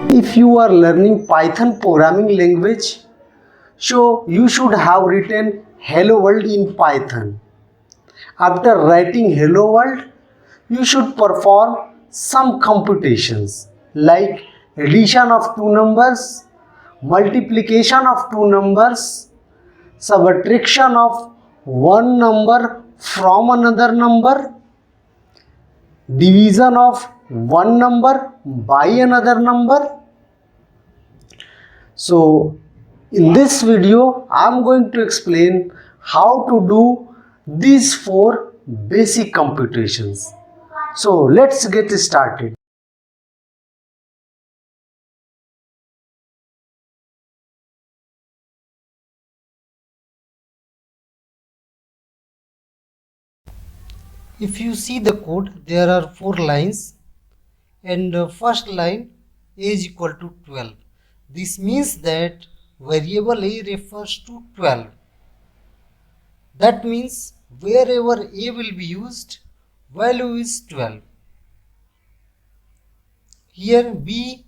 If you are learning Python programming language, so you should have written Hello World in Python. After writing Hello World, you should perform some computations like addition of two numbers, multiplication of two numbers, subtraction of one number from another number, division of one number by another number. So in this video I am going to explain how to do these four basic computations. So let's get started. If you see the code, there are four lines, and first line a is equal to 12. This means that variable a refers to 12. That means wherever a will be used, value is 12. Here b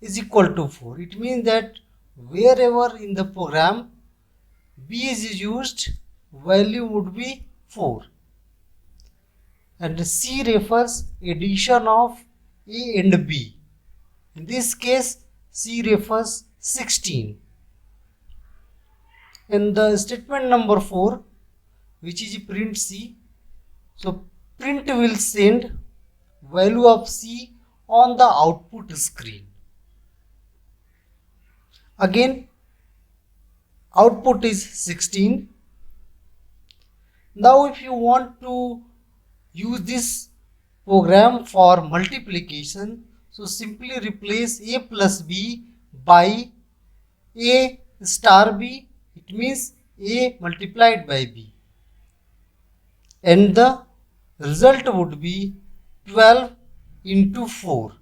is equal to 4. It means that wherever in the program b is used, value would be 4. And c refers addition of a and b. In this case, c refers 16. In the statement number 4, which is print c, so print will send value of c on the output screen. Again, output is 16. Now if you want to use this program for multiplication, so simply replace a plus b by a star b. It means a multiplied by b, and the result would be 12 into 4.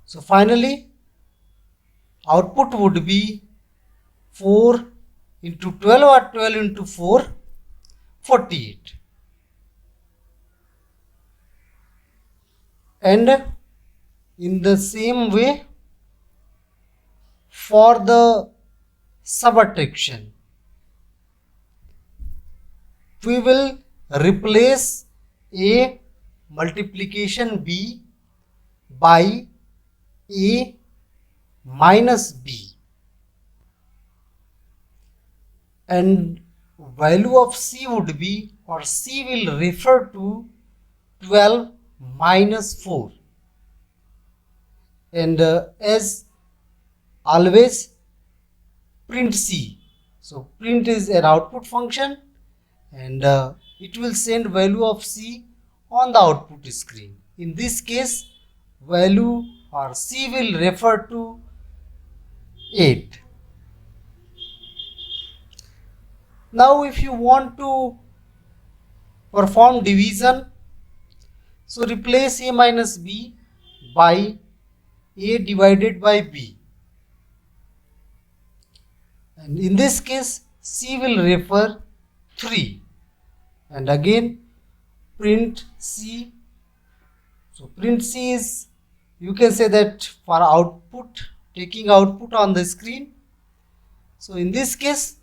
So finally output would be 4 into 12, or 12 into 4, 48. And in the same way, for the subtraction, we will replace a multiplication b by a minus b, and value of c would be, or c will refer to 12 minus 4. And as always, print c. So print is an output function, and it will send value of c on the output screen. In this case, value or c will refer to 8. Now if you want to perform division, so replace a minus b by a divided by b, and in this case c will refer 3. And again print c. So print c is, you can say that for output, taking output on the screen. So in this case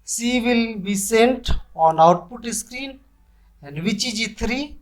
c will be sent on output screen, and which is 3.